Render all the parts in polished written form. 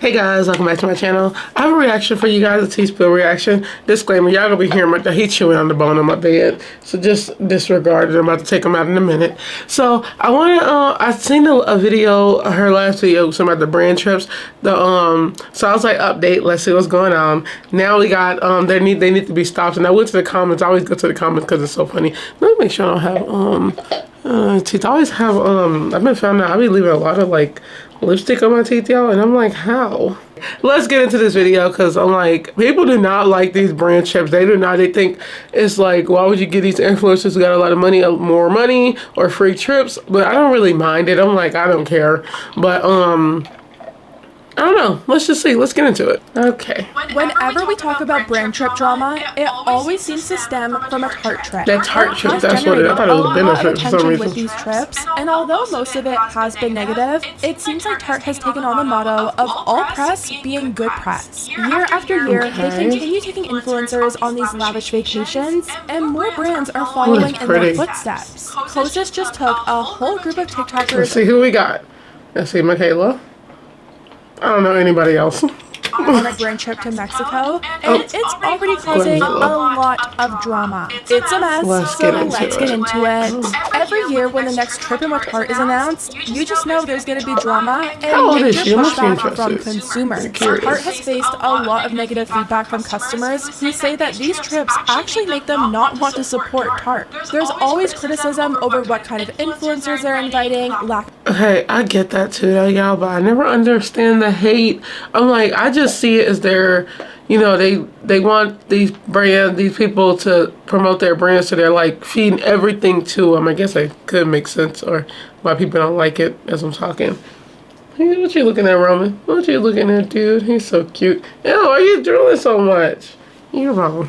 Hey guys, welcome back to my channel. I have a reaction for you guys, a tea spill reaction. Disclaimer, y'all gonna be hearing the heat chewing on the bone on my bed, so just disregard it. I'm about to take them out in a minute. So I want to, I seen a video, her last video, some about the brand trips. So I was like, update, let's see what's going on. Now we got, they need to be stopped. And I went to the comments. I always go to the comments because it's so funny. Let me make sure I don't have, teeth. I always have, I've been found out I be leaving a lot of like lipstick on my teeth, y'all, and I'm like, how? Let's get into this video because I'm like, people do not like these brand trips. They do not. They think it's like, why would you get these influencers who got a lot of money, more money, or free trips? But I don't really mind it. I'm like, I don't care. But I don't know. Let's just see. Let's get into it. Okay. Whenever we talk about brand trip drama, it always seems to stem from a Tarte trip. That Tarte trip, that's what it is. I thought it was benefit for some reason. With these trips, and although most of it has been negative, it seems like Tarte has taken on the motto of all press being good press. Year after year, they continue taking influencers on these lavish vacations, and more brands are following in their footsteps. Kosas just took a whole group of TikTokers. Let's see who we got. Let's see, Michaela. I don't know anybody else. On a brand trip to Mexico, and it's already causing a lot of drama. It's a mess, let's get into it. Every year when the next trip in Tarte is announced, you just know there's going to be drama and major pushback from consumers. Tarte has faced a lot of negative feedback from customers who say that these trips actually make them not want to support Tarte. There's always criticism over what kind of influencers they're inviting, Hey, I get that too, y'all, but I never understand the hate. I'm like, I just see it as their, you know, they want these people to promote their brands, so they're like feeding everything to them. I guess that could make sense, or why people don't like it as I'm talking. Hey, what you looking at, Roman? What you looking at, dude? He's so cute. Ew, why are you drooling so much? You're wrong.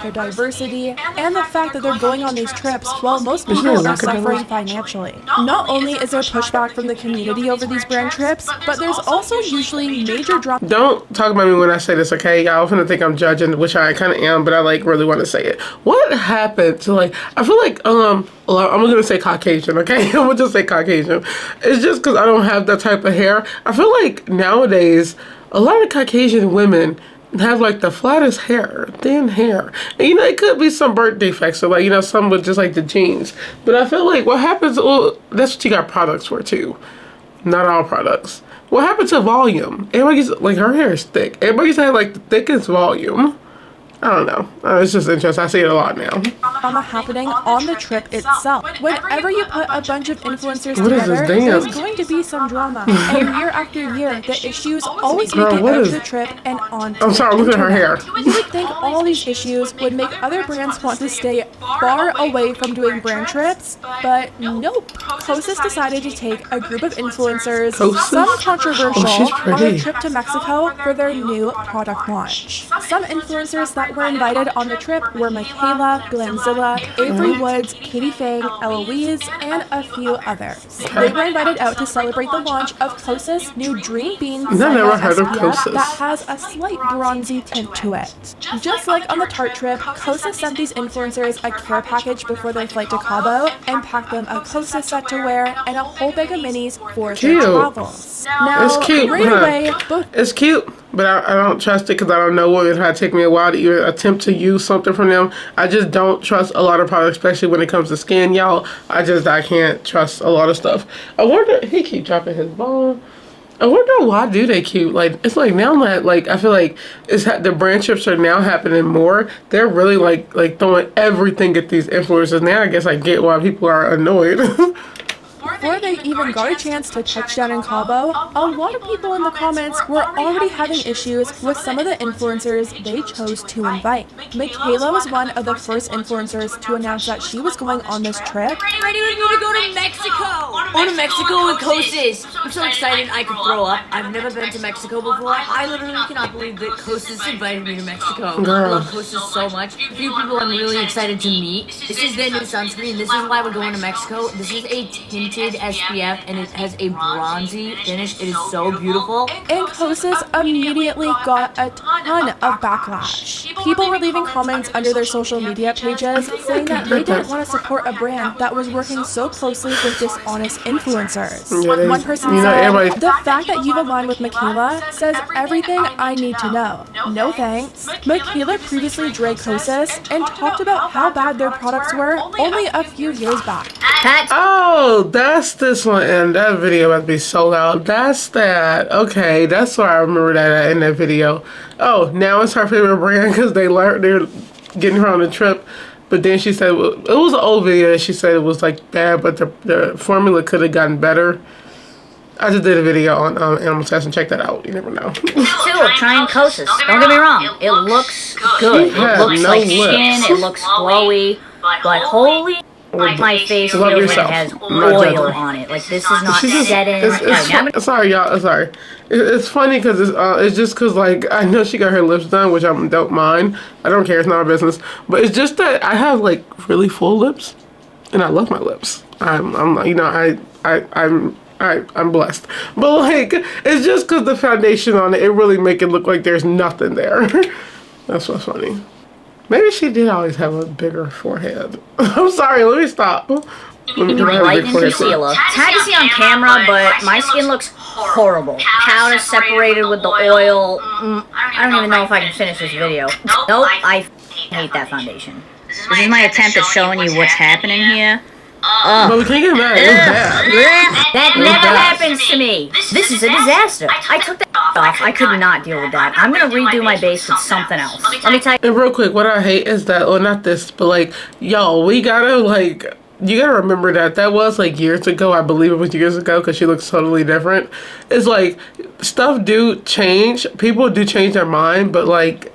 Their diversity, and the fact that they're going on these trips while most people are suffering financially. Not only is there pushback from the community over these brand trips, but there's also usually major drama. Don't talk about me when I say this, okay? Y'all finna think I'm judging, which I kind of am, but I like really want to say it. What happened to like, I feel like, I'm gonna say Caucasian, okay? I'm gonna just say Caucasian. It's just because I don't have that type of hair. I feel like nowadays, a lot of Caucasian women have like the flattest hair, thin hair, and you know, it could be some birth defects, or like, you know, some with just like the genes, but I feel like what happens, well, that's what you got products for too, not all products. What happened to volume? Everybody's like, her hair is thick. Everybody's had like the thickest volume. I don't know. It's just interesting. I see it a lot now. Drama happening on the trip itself. Whenever you put a bunch of influencers together, there's going to be some drama. And year after year, the issues always make it out of the trip and on. I'm sorry, look at her hair. You would think all these issues would make other brands want to stay far away from doing brand trips, but nope. Kosas decided to take a group of influencers, some controversial, on a trip to Mexico for their new product launch. Some influencers that were invited on the trip were Michaela, Glanzilla, Avery Woods, Katie Fang, Eloise, and a few others. They were invited out to celebrate the launch of Kosas' new Dream Bean SPF that has a slight bronzy tint to it. Just like on the Tarte trip, Kosas sent these influencers a care package before their flight to Cabo and packed them a Kosas set to wear and a whole bag of minis for their travels. Now, it's cute, right away, it's cute, but I don't trust it because I don't know what it had to take me a while to even attempt to use something from them. I just don't trust a lot of products, especially when it comes to skin, y'all. I can't trust a lot of stuff. I wonder, he keep dropping his ball. I wonder why do they keep, like, it's like now that, like, I feel like the brand trips are now happening more. They're really like throwing everything at these influencers. Now I guess I get why people are annoyed. Before they even got a chance to touch down in Cabo, a lot of people in the comments were already having issues with some of the influencers they chose to invite. Michaela was one of the first influencers to announce that she was going on this trip. Ready with me to go to Mexico! On to Mexico with Kosas! I'm so excited I could throw up. I've never been to Mexico before. I literally cannot believe that Kosas invited me to Mexico. Girl. I love Kosas so much. A few people I'm really excited to meet. This is their new sunscreen. This is why we're going to Mexico. This is a tinted added SPF and it has a bronzy finish. It is so beautiful. And Kosas immediately got a ton of backlash. People were leaving comments under their social media pages saying that they didn't want to support a brand that was working so closely with dishonest influencers. One person said, "The fact that you've aligned with Michaela says everything I need to know. No thanks." Michaela previously dragged Kosas and talked about how bad their products were only a few years back. Oh, that's this one, and that video about to be so loud. That's that. Okay, that's why I remember that in that video. Oh, now it's her favorite brand because they're getting her on a trip. But then she said, well, it was an old video that she said it was like bad, but the formula could have gotten better. I just did a video on animal testing. Check that out. You never know. Still trying Kosas. Don't get me wrong. It looks good. It looks like skin. It looks glowy. But holy, my face feels like it has oil on it. Like this is not setting. Sorry, y'all. Sorry. It's funny because it's just because like I know she got her lips done, which I don't mind. I don't care. It's not my business. But it's just that I have like really full lips, and I love my lips. I'm you know I'm blessed. But like it's just because the foundation on it really make it look like there's nothing there. That's what's funny. Maybe she did always have a bigger forehead. I'm sorry, let me stop. Lighten concealer. It's hard to see on camera, but my skin looks horrible. Powder separated with the oil. I don't even know if I can finish this video. Nope, I hate that foundation. This is my attempt at showing you what's happening here. But we can't get mad. It was bad. That never happens to me. This is a disaster. I took that off. I could not deal with that. I'm gonna redo my base with something else. Let me tell you. And real quick, what I hate is that, well, not this, but like, y'all, we gotta like, you gotta remember that was like years ago. I believe it was years ago because she looks totally different. It's like stuff do change. People do change their mind, but like,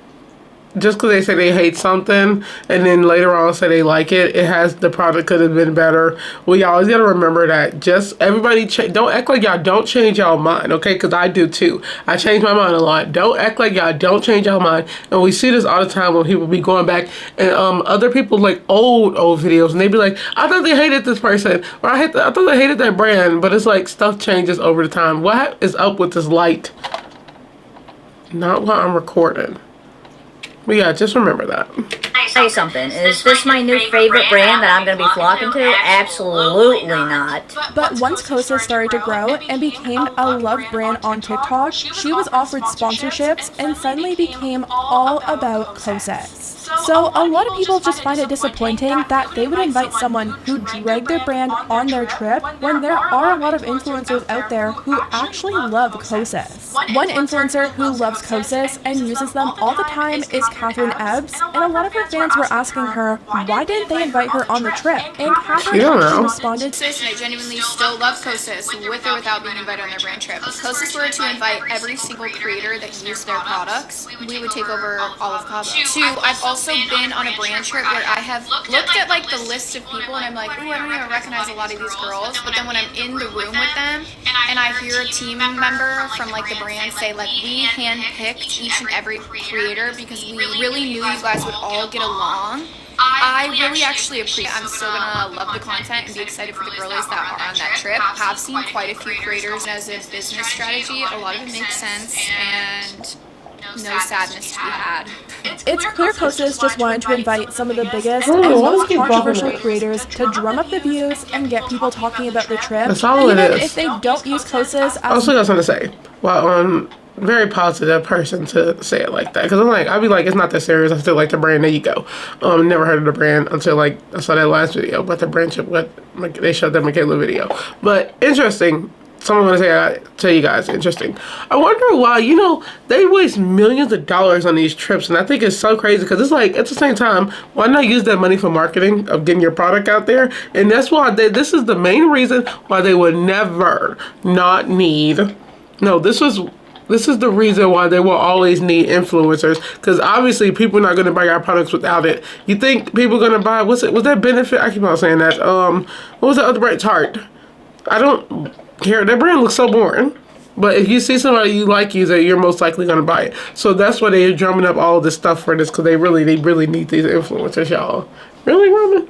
just because they say they hate something and then later on say they like it, it has the product could have been better. We always got to remember that. Just everybody don't act like y'all don't change y'all mind, okay? Because I do too. I change my mind a lot. Don't act like y'all don't change y'all mind. And we see this all the time when people be going back and other people like old videos and they be like, I thought they hated this person or I thought they hated that brand. But it's like stuff changes over the time. What is up with this light? Not while I'm recording. But yeah, just remember that. Say something. Is this my new favorite brand that I'm going to be flocking to? Absolutely not. But once Kosas started to grow and became a loved brand on TikTok, she was offered sponsorships and suddenly became all about Kosas. So a lot of people just find it disappointing that they would invite someone who dragged their brand on their trip when there are a lot of influencers out there who actually love Kosas. One influencer who loves Kosas and uses them all the time is Catherine Ebbs, and a lot of her fans were asking her why didn't they invite her on the trip, and Catherine actually responded, and I genuinely still love Kosas with or without being invited on their brand trip. If Kosas were to invite every single creator that used their products, we would take over all of Cabo. Two, I've also been on a brand trip where I have looked at like the list of people and I'm like, ooh, I don't even recognize a lot of these girls, but then when I'm in the room with them and I hear a team member from like the brand say like, we handpicked each and every creator because we really knew you guys would all get along. I really actually appreciate it. I'm still gonna love the content and be excited for the girlies that are on that trip. I've seen quite a few creators, and as a business strategy, a lot of it makes sense and no sadness to be had. It's clear Kosas just wanted to invite some of the biggest and most controversial creators to drum up the views and get people talking about the trip. That's all it is. If they don't use Kosas I also got something to say. Well, very positive person to say it like that, because I'd be like, it's not that serious. I still like the brand. There you go. Never heard of the brand until like I saw that last video about the brand trip. What they showed that Michaela video, but interesting. Someone want to say, I tell you guys, interesting. I wonder why, they waste millions of dollars on these trips, and I think it's so crazy because it's like, at the same time, why not use that money for marketing of getting your product out there? And that's why this is the main reason why they would never not need, no, this is the reason why they will always need influencers, because obviously people are not going to buy our products without it. You think people are going to buy, was that Benefit? I keep on saying that. What was that other brand? Tarte. I don't care. That brand looks so boring. But if you see somebody you like use it, you're most likely going to buy it. So that's why they're drumming up all of this stuff for this, because they really need these influencers, y'all. Really, Roman?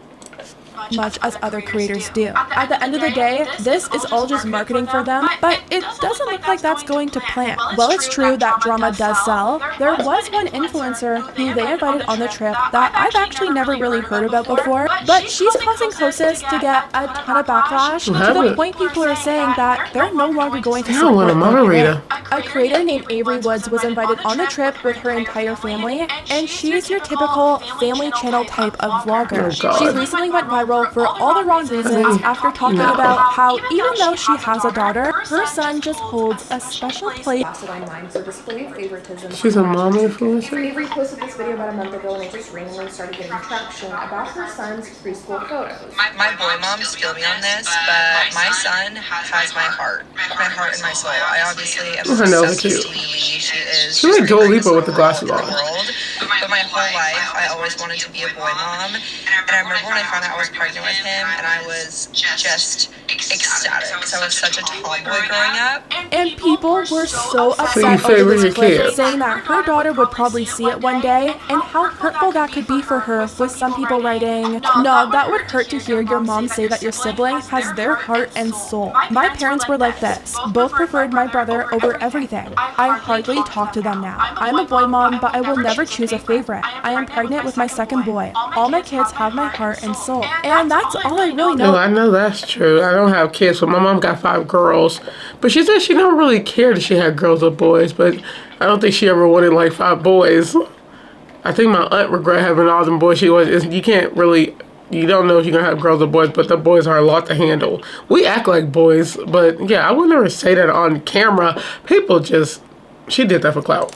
much as other creators do. At the end of the day, this is all just marketing for them, but it doesn't look like that's going to plan. While it's true that drama does sell, there was one influencer who they invited on the trip that I've actually never really heard about before, but she's causing Kosas to get a ton of backlash to the point people are saying that they're no longer going to support them. A creator named Avery Woods was invited on the trip with her entire family, and she's your typical family channel type of vlogger. She recently went viral for all the wrong reasons after talking about how even though she has a daughter, her son just holds a special place. Online, so displaying favoritism. She's a mom influencer. Avery posted this video about a month ago, and it just randomly started getting traction about her son's preschool photos. My boy moms feel me on this, but my son has my heart and my soul. I obviously am obsessed with Stevie Lee. She is. She's like Dua Lipa with the glasses on. But my whole life, I always wanted to be a boy mom. And I remember when I found out I was pregnant with him, and I was just ecstatic because I was such a tomboy growing up. And people were so upset over this clip, saying that her daughter would probably see it one day, and how hurtful that could be for her, with some people writing, "No, that would hurt to hear your mom say that your sibling has their heart and soul. My parents were like this. Both preferred my brother over everything. I hardly talk to them now. I'm a boy mom, but I will never choose a favorite. I am pregnant with my second boy. All my kids have my heart and soul." And that's all I really know. No, I know that's true. I don't have kids, but my mom got 5 girls. But she said she never really cared if she had girls or boys, but I don't think she ever wanted like 5 boys. I think my aunt regret having all them boys. You can't really, you don't know if you're going to have girls or boys, but the boys are a lot to handle. We act like boys, but yeah, I would never say that on camera. People just, she did that for clout.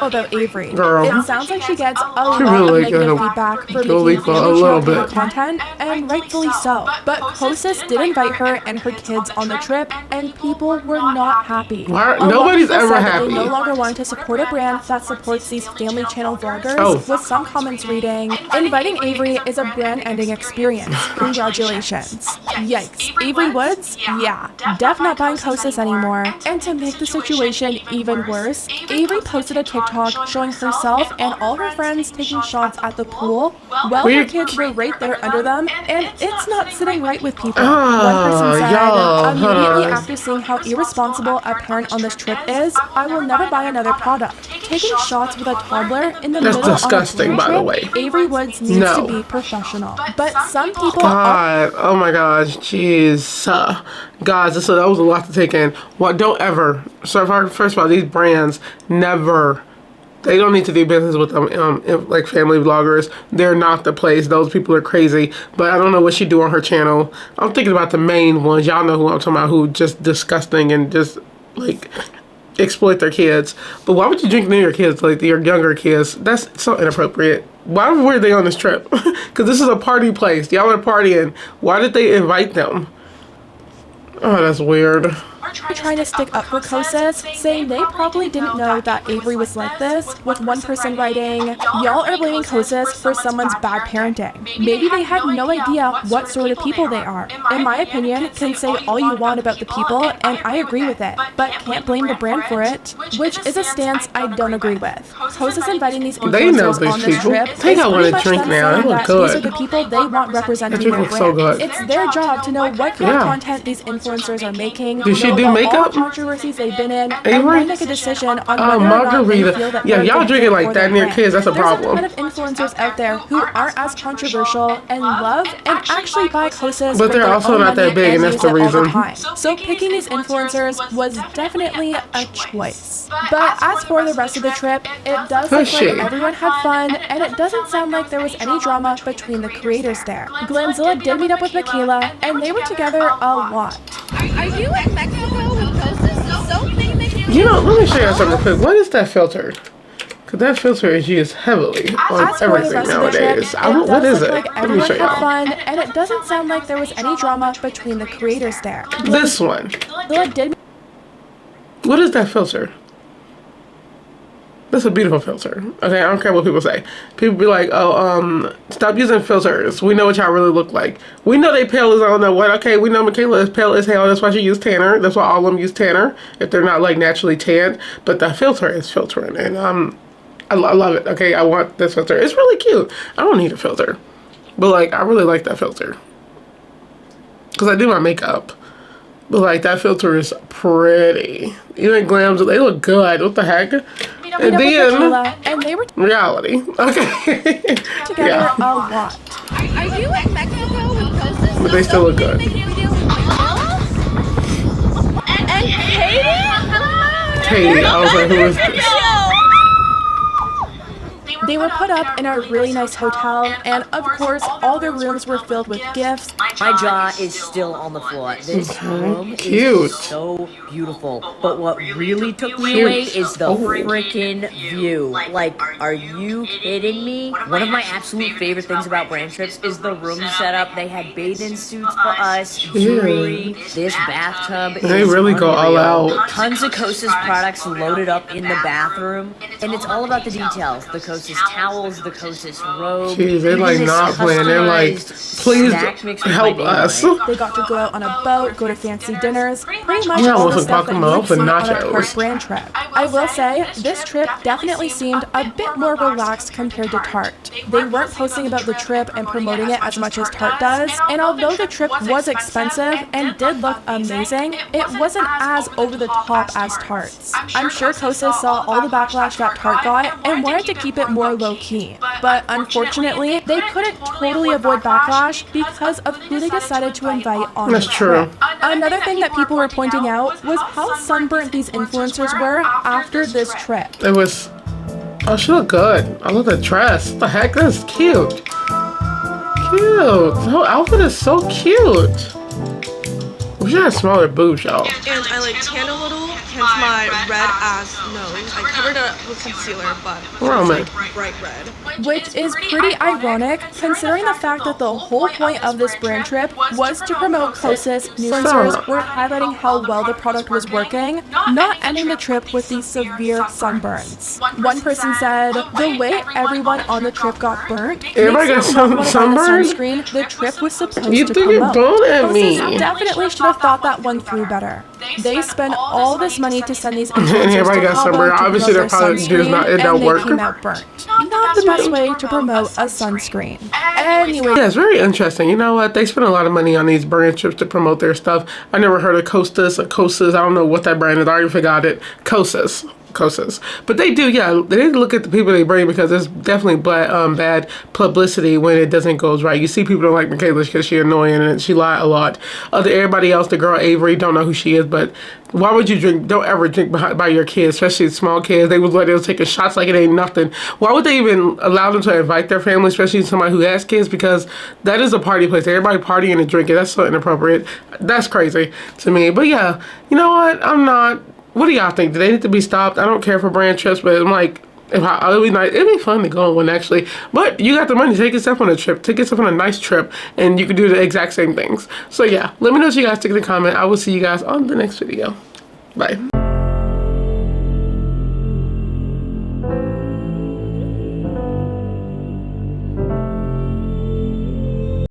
About Avery. Girl. It sounds like she gets a lot really of negative feedback for making family channel content, and rightfully so. But Kosas did invite her and her kids on the trip, and people were not happy. Nobody's ever happy. They no longer wanted to support a brand that supports these family channel vloggers, with some comments reading, "Inviting Avery is a brand-ending experience. Congratulations." Yikes. Avery Woods? Yeah. Def not buying Kosas anymore. And to make the situation even worse, Avery posted a TikTok showing herself and all her friends taking shots at the pool while her kids were right there under them, and it's not sitting right with people. One person said, "Immediately after seeing how irresponsible a parent on this trip is, I will never buy another product. Taking shots with a toddler in the middle disgusting, of a by the way. Avery Woods needs to be professional." But some people oh my gosh, jeez. Guys, that was a lot to take in. Don't ever, first of all, these brands never, they don't need to do business with them, like family vloggers. They're not the place. Those people are crazy. But I don't know what she do on her channel. I'm thinking about the main ones. Y'all know who I'm talking about, who just disgusting and just like exploit their kids. But why would you drink near your kids, like your younger kids? That's so inappropriate. Why were they on this trip? Because this is a party place. Y'all are partying. Why did they invite them? Oh, that's weird. Trying to stick up for Kosas, saying they probably didn't know that Avery was like this, with one person writing, "Y'all are blaming Kosas for someone's bad parenting. Maybe they had no idea what sort of people they are. In my opinion, can say all you want about the people, and I agree with it, but can't blame the brand for it," which is a stance I don't agree with. Kosas inviting these influencers on this trip is pretty much them saying that these are the people they want representing their brand. It's their job to know what kind of content these influencers are making, do makeup? All controversies they've been in, and then make a decision on whether or not they feel that y'all drinking like that near kids, that's a problem. There's a ton of influencers out there who aren't as controversial and love and actually buy Kosas, but they're also not that big, and that's the reason. So picking these influencers was definitely a choice. But as for the rest of the trip, it does look like everyone had fun, and it doesn't sound like there was any drama between the creators there. Glamzilla did meet up with Michaela, and they were together a lot. Are you in Mexico with Kosas? You know, let me show you something real quick. What is that filter? Because that filter is used heavily on everything nowadays. What is it? Let me show y'all. Fun, and it doesn't sound like there was any drama between the creators there. This one. What is that filter? That's a beautiful filter. Okay, I don't care what people say. People be like, "Oh, stop using filters. We know what y'all really look like. We know they pale as I don't know what. Okay, we know Michaela is pale as hell. That's why she used tanner. That's why all of them use tanner if they're not like naturally tanned. But the filter is filtering, and I love it. Okay, I want this filter. It's really cute. I don't need a filter, but like I really like that filter. because I do my makeup. But like that filter is pretty. Even glams, they look good. What the heck? And then and they were reality. Okay. together a lot. Are you in Mexico with Kosas? But they still look good. And Katie? Katie, I was like, who is this? They were put up in a really nice hotel, and of course, all their rooms were filled with gifts. My jaw is still on the floor. This room Cute. is so beautiful. But what really took me away is the freaking view. Like, are you kidding me? One of my absolute favorite things about brand trips is the room setup. They had bathing suits for us, jewelry, this bathtub. They really go all out. Tons of Kosas products loaded up in the bathroom, and it's all about the details. The Kosas towels, the Kosas robe. Jeez, they're like not playing. They're like, please help us. They got to go out on a boat, go to fancy dinners, pretty much Yeah, all with the some stuff that guacamole you'd see and on a nachos. Tarte brand trip. I will say, this trip definitely seemed a bit more relaxed compared to Tarte. They weren't posting about the trip and promoting it as much as Tarte does, and although the trip was expensive and did look amazing, it wasn't as over the top as Tarte's. I'm sure Kosas saw all the backlash that Tarte got and wanted to keep it more low-key, but unfortunately, they couldn't totally avoid backlash because of who they decided to invite on the trip. Another thing that people were pointing out was how sunburnt these influencers were after this trip. It was, oh, she looked good. I love the dress. What the heck? That's cute. Cute. Her outfit is so cute. We should have smaller boobs, y'all. And I like tan a little, hence my red ass nose. I covered it with concealer, but it's like bright red. Which is pretty ironic, considering the fact that the whole point of this brand trip was to promote Kosas. Influencers were highlighting how well the product was working, not ending the trip with these severe sunburns. One person said, the way everyone on the trip got burnt Everybody got sunburned? sunscreen the trip was supposed You to think you're promote. going at me? Kosas definitely should have thought that one through better. They spent all this money to send these influencers And everybody to got Cabo sunburned. to Obviously, promote their their product does not, sunscreen, it don't and work. they came out burnt. Not the best way to promote a sunscreen. Anyway. Yeah, it's very interesting. You know what? They spend a lot of money on these brand trips to promote their stuff. I never heard of Kosas or Kosas. I don't know what that brand is. I already forgot it. Kosas. But they do, yeah. They look at the people they bring because it's definitely bad publicity when it doesn't go right. You see people don't like Michaela because she's annoying and she lied a lot. Everybody else, the girl Avery, don't know who she is, but why would you drink? Don't ever drink by your kids, especially small kids. They was taking shots like it ain't nothing. Why would they even allow them to invite their family, especially somebody who has kids? Because that is a party place. Everybody partying and drinking. That's so inappropriate. That's crazy to me. But yeah, you know what? I'm not. What do y'all think? Do they need to be stopped? I don't care for brand trips, but I'm like, it'd be nice. It'd be fun to go on one actually. But you got the money. Take yourself on a trip. Take yourself on a nice trip, and you can do the exact same things. So yeah, let me know what you guys think in the comment. I will see you guys on the next video. Bye.